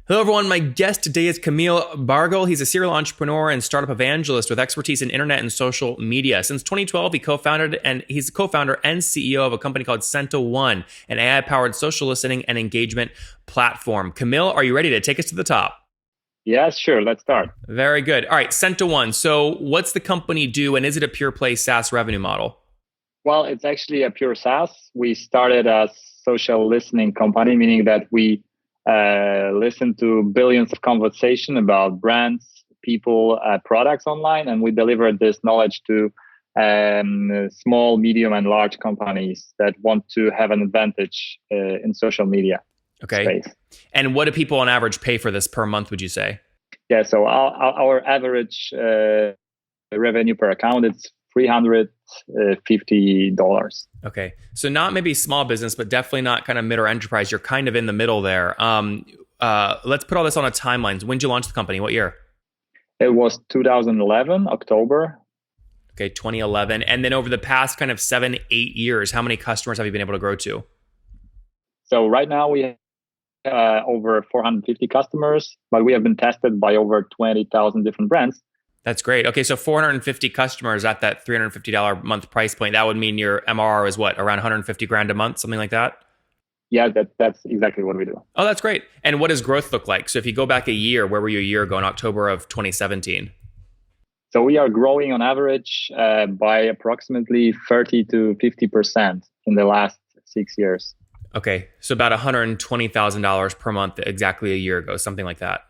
Hello, everyone. My guest today is Camille Bargel. He's a serial entrepreneur and startup evangelist with expertise in internet and social media. Since 2012, he's co-founder and CEO of a company called Cento One, an AI-powered social listening and engagement platform. Camille, are you ready to take us to the top? Yes, sure. Let's start. Very good. All right, Cento One. So, what's the company do, and is it a pure play SaaS revenue model? Well, it's actually a pure SaaS. We started a social listening company, meaning that we listen to billions of conversation about brands, people, products online, and we deliver this knowledge to small, medium, and large companies that want to have an advantage in social media Okay. space. And what do people on average pay for this per month, would you say? Yeah, so our average revenue per account is $350. Okay. So not maybe small business, but definitely not kind of mid or enterprise. You're kind of in the middle there. Let's put all this on a timeline. When did you launch the company? What year? It was 2011, October. Okay, 2011. And then over the past kind of 7, 8 years, how many customers have you been able to grow to? So right now we have over 450 customers, but we have been tested by over 20,000 different brands. That's great. Okay, so 450 customers at that $350 a month price point. That would mean your MRR is what, around 150 grand a month, something like that? Yeah, that's exactly what we do. Oh, that's great. And what does growth look like? So if you go back a year, where were you a year ago in October of 2017? So we are growing on average by approximately 30 to 50% in the last 6 years. Okay, so about $120,000 per month exactly a year ago, something like that.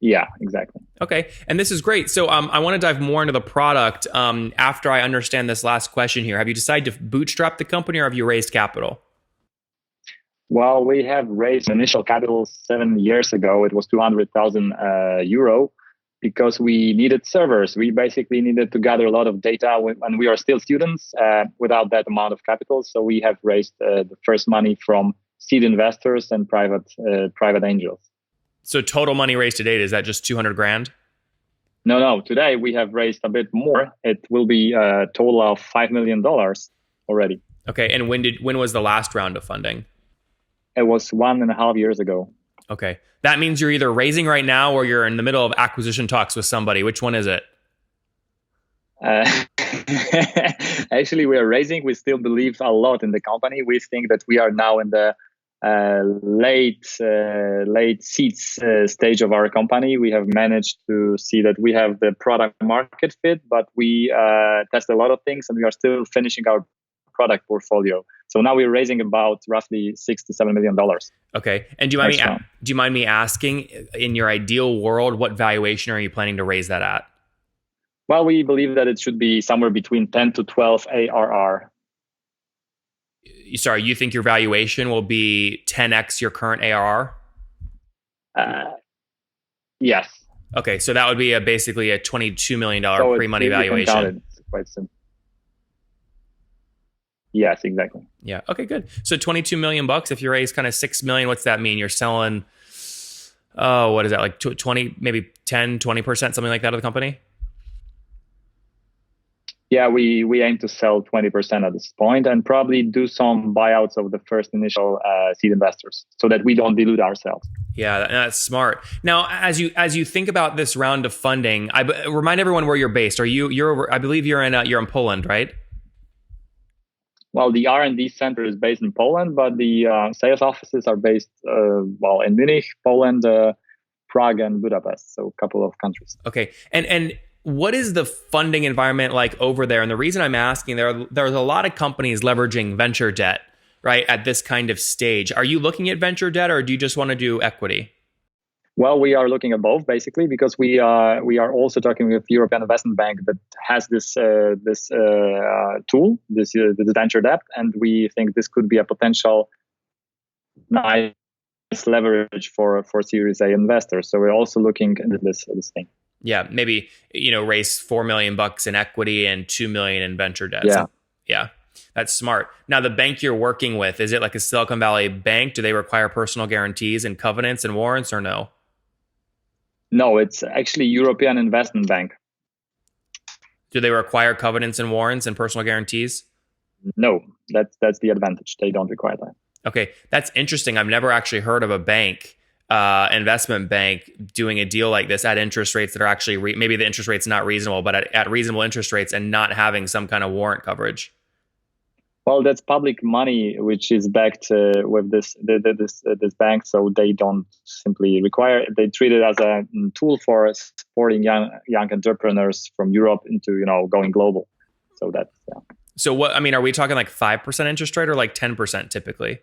Yeah, exactly. Okay, and this is great. So I want to dive more into the product after I understand this last question here. Have you decided to bootstrap the company or have you raised capital? Well, we have raised initial capital 7 years ago. It was 200,000 euro because we needed servers. We basically needed to gather a lot of data when we are still students without that amount of capital. So we have raised the first money from seed investors and private angels. So total money raised to date, is that just 200 grand? No. Today we have raised a bit more. It will be a total of $5 million already. Okay, and when was the last round of funding? It was 1.5 years ago. Okay, that means you're either raising right now or you're in the middle of acquisition talks with somebody. Which one is it? Actually, we are raising. We still believe a lot in the company. We think that we are now in the late seeds stage of our company. We have managed to see that we have the product market fit, but we test a lot of things and we are still finishing our product portfolio. So now we're raising about roughly $6 to $7 million. Okay, and do you mind me asking, in your ideal world, what valuation are you planning to raise that at? Well, we believe that it should be somewhere between 10 to 12 ARR. Sorry, you think your valuation will be 10x your current ARR? Yes. Okay, so that would be basically a $22 million So pre-money you can valuation. count it. It's quite simple. Yes, exactly. Yeah. Okay, good. So 22 million bucks. If you raise kind of 6 million, what's that mean? You're selling, what is that, like 20, maybe 10, 20%, something like that of the company? Yeah, we aim to sell 20% at this point and probably do some buyouts of the first initial seed investors so that we don't dilute ourselves. Yeah, that's smart. Now, as you think about this round of funding, remind everyone where you're based. I believe you're in Poland, right? Well, the R&D center is based in Poland, but the sales offices are based in Munich, Poland, Prague, and Budapest. So a couple of countries. Okay, and what is the funding environment like over there? And the reason I'm asking, there's a lot of companies leveraging venture debt, right, at this kind of stage. Are you looking at venture debt, or do you just want to do equity? Well, we are looking at both basically because we are also talking with the European Investment Bank that has this tool, this venture debt, and we think this could be a potential nice leverage for Series A investors. So we're also looking into this thing. Yeah, maybe raise 4 million bucks in equity and 2 million in venture debt. Yeah. Yeah, that's smart. Now, the bank you're working with, is it like a Silicon Valley bank? Do they require personal guarantees and covenants and warrants, or no? No, it's actually European Investment Bank. Do they require covenants and warrants and personal guarantees? No, that's the advantage. They don't require that. Okay, that's interesting. I've never actually heard of a bank investment bank doing a deal like this at interest rates that are actually maybe the interest rate's not reasonable, but at reasonable interest rates and not having some kind of warrant coverage? Well, that's public money, which is backed with this bank, so they don't simply require. They treat it as a tool for supporting young entrepreneurs from Europe into going global. So that's So what I mean, are we talking like 5% interest rate or like 10% typically?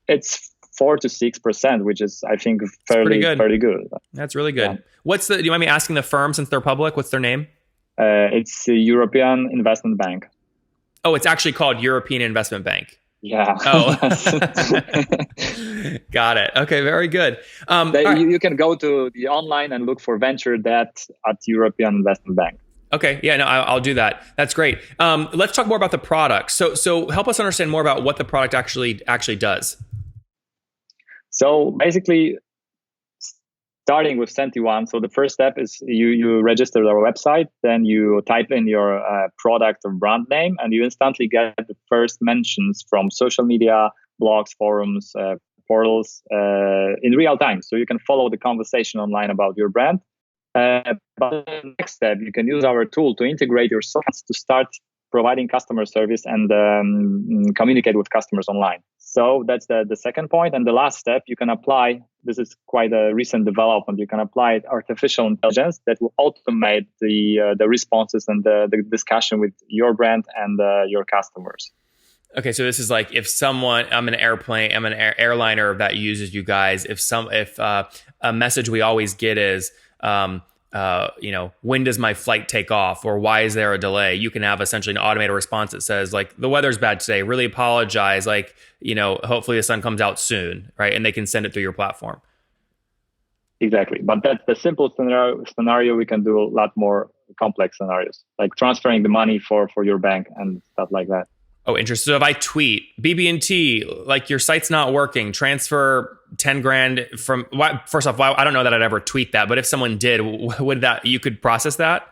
It's 4 to 6%, which is I think fairly good. That's really good. Yeah. Do you mind me asking the firm since they're public? What's their name? It's a European Investment Bank. Oh, it's actually called European Investment Bank. Yeah. Oh, got it. Okay, very good. You can go to the online and look for venture debt at European Investment Bank. Okay, yeah, no, I'll do that. That's great. Let's talk more about the product. So help us understand more about what the product actually does. So basically, starting with Senti1, so the first step is you register our website, then you type in your product or brand name, and you instantly get the first mentions from social media, blogs, forums, portals in real time. So you can follow the conversation online about your brand. But the next step, you can use our tool to integrate your sites to start providing customer service and communicate with customers online. So that's the second point. And the last step, you can apply, this is quite a recent development, you can apply artificial intelligence that will automate the responses and the discussion with your brand and your customers. Okay, so this is like if I'm an airliner that uses you guys. If a message we always get is, when does my flight take off, or why is there a delay? You can have essentially an automated response that says like, the weather's bad today, really apologize. Like, hopefully the sun comes out soon, right? And they can send it through your platform. Exactly. But that's the simple scenario. We can do a lot more complex scenarios, like transferring the money for your bank and stuff like that. Oh, interesting. So if I tweet BB&T, like your site's not working, transfer 10 grand from, first off, I don't know that I'd ever tweet that, but if someone did, you could process that?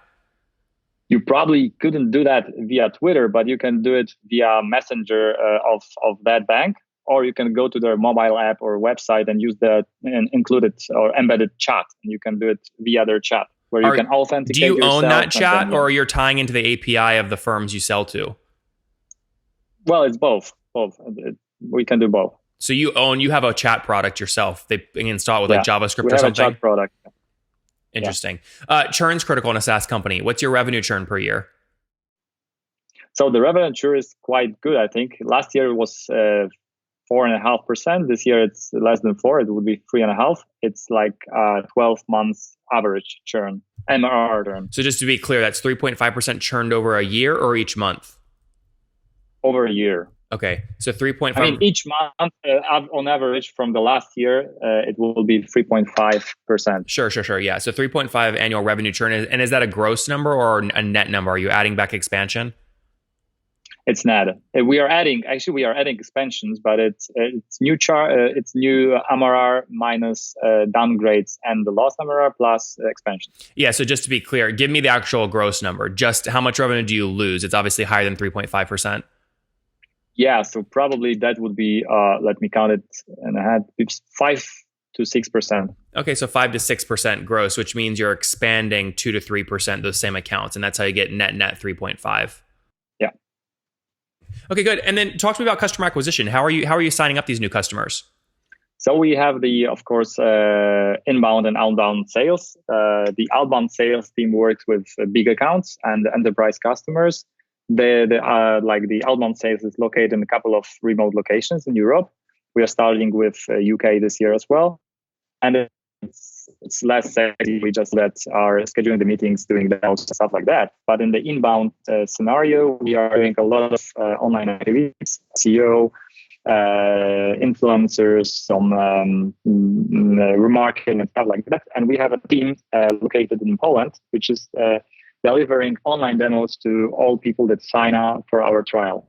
You probably couldn't do that via Twitter, but you can do it via Messenger of that bank, or you can go to their mobile app or website and use the included or embedded chat, and you can do it via their chat, where you can authenticate yourself. Do you own that chat, or you're tying into the API of the firms you sell to? Well, it's both. We can do both. So you have a chat product yourself. They install it with like JavaScript or something? We have a chat product. Interesting. Churn's critical in a SaaS company. What's your revenue churn per year? So the revenue churn is quite good, I think. Last year it was 4.5%. This year it's less than 4. It would be 3.5. It's like 12 months average churn, MRR churn. So just to be clear, that's 3.5% churned over a year or each month? Over a year. Okay, so 3.5. I mean, each month, on average, from the last year, it will be 3.5%. Sure. Yeah, so 3.5 annual revenue churn. And is that a gross number or a net number? Are you adding back expansion? It's net. We are adding expansions, but it's new it's new MRR minus downgrades and the lost MRR plus expansion. Yeah. So just to be clear, give me the actual gross number. Just how much revenue do you lose? It's obviously higher than 3.5%. Yeah, so probably that would be, let me count it in a head, it's 5 to 6%. Okay, so 5 to 6% gross, which means you're expanding 2 to 3% those same accounts, and that's how you get net 3.5. Yeah. Okay, good. And then talk to me about customer acquisition. How are you signing up these new customers? So we have of course, inbound and outbound sales. The outbound sales team works with big accounts and enterprise customers. The outbound sales is located in a couple of remote locations in Europe. We are starting with UK this year as well, and it's less sexy. We just are scheduling the meetings, doing the notes, stuff like that. But in the inbound scenario, we are doing a lot of online activities, SEO, influencers, some remarketing and stuff like that. And we have a team located in Poland, which is delivering online demos to all people that sign up for our trial.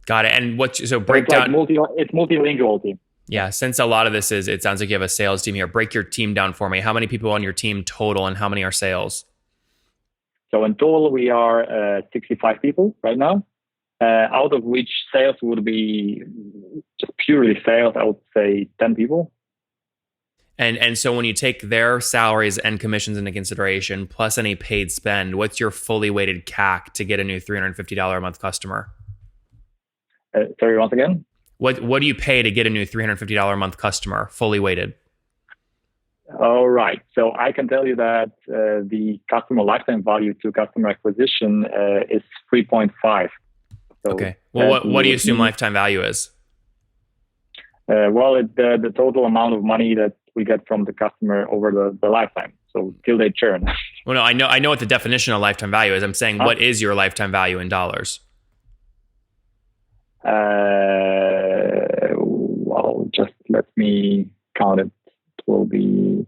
Got it. And break down. It's multilingual team. Yeah, since a lot of this it sounds like you have a sales team here. Break your team down for me. How many people on your team total, and how many are sales? So in total, we are 65 people right now. out of which sales would be just purely sales, I would say 10 people. And so when you take their salaries and commissions into consideration, plus any paid spend, what's your fully weighted CAC to get a new $350 a month customer? Sorry, once again? What do you pay to get a new $350 a month customer, fully weighted? All right. So I can tell you that the customer lifetime value to customer acquisition is 3.5. So okay. Well, what do you assume lifetime value is? Well, the total amount of money that we get from the customer over the lifetime. So till they churn. Well, no, I know what the definition of lifetime value is. I'm saying, what is your lifetime value in dollars? Well, just let me count it. It will be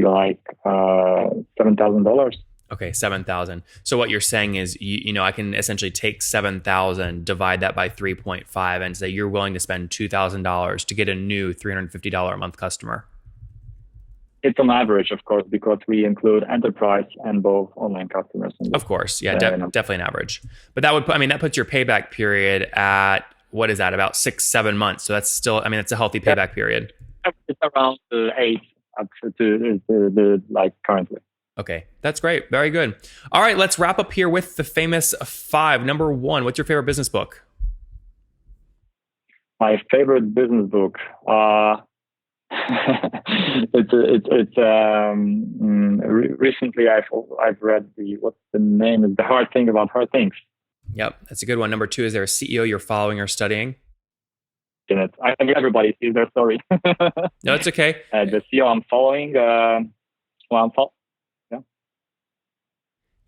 like $7,000. Okay, 7,000. So what you're saying is, you know, I can essentially take 7,000, divide that by 3.5, and say you're willing to spend $2,000 to get a new $350 a month customer. It's on average, of course, because we include enterprise and both online customers. Of course, yeah, definitely an average. But that would, that puts your payback period at, what is that, about 6-7 months? So that's still, that's a healthy payback period. It's around 8 up to like currently. Okay, that's great. Very good. All right, let's wrap up here with the famous 5. Number 1, what's your favorite business book? My favorite business book. Recently I've read what's the name? Is The Hard Thing About Hard Things. Yep, that's a good one. Number 2, is there a CEO you're following or studying? I think everybody sees their story. No, it's okay. The CEO I'm following.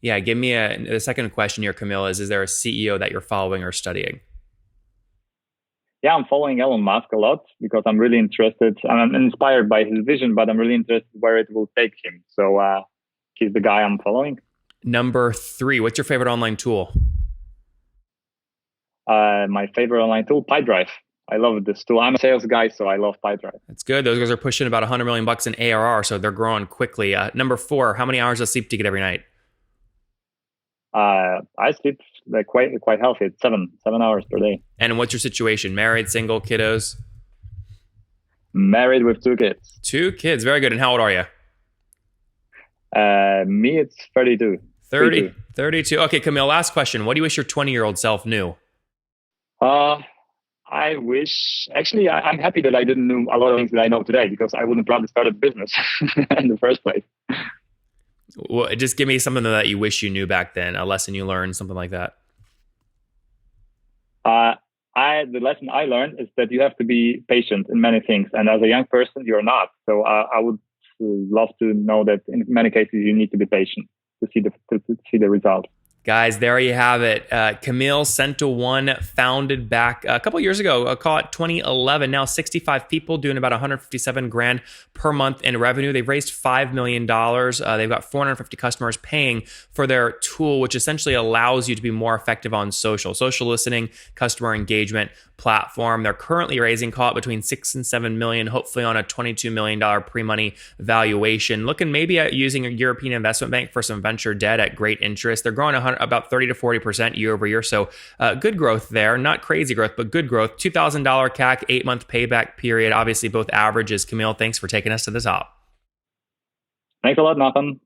Yeah, give me the second question here, Camille, is there a CEO that you're following or studying? Yeah, I'm following Elon Musk a lot because I'm really interested. I'm inspired by his vision, but I'm really interested where it will take him. So he's the guy I'm following. Number 3, what's your favorite online tool? My favorite online tool, PyDrive. I love this tool. I'm a sales guy, so I love PyDrive. That's good. Those guys are pushing about $100 million in ARR, so they're growing quickly. Number 4, how many hours of sleep do you get every night? I sleep like quite healthy. It's 7 hours per day. And what's your situation? Married, single, kiddos? Married with 2 kids. 2 kids. Very good. And how old are you? Me, it's 32. 32. Okay, Camille, last question. What do you wish your 20-year-old self knew? I wish, actually, I'm happy that I didn't know a lot of things that I know today because I wouldn't probably start a business in the first place. Well, just give me something that you wish you knew back then, a lesson you learned, something like that. The lesson I learned is that you have to be patient in many things. And as a young person, you're not. So I would love to know that in many cases, you need to be patient to see the result. Guys, there you have it. Camille Cento1 founded back a couple years ago, call it 2011. Now 65 people doing about 157 grand per month in revenue. They've raised $5 million. They've got 450 customers paying for their tool, which essentially allows you to be more effective on social listening, customer engagement platform. They're currently raising, call it between 6 and 7 million, hopefully on a $22 million pre-money valuation. Looking maybe at using a European investment bank for some venture debt at great interest. They're growing about 30 to 40% year over year. So good growth there, not crazy growth, but good growth. $2,000 CAC, 8-month payback period. Obviously both averages. Camille, thanks for taking us to the top. Thanks a lot, Nathan.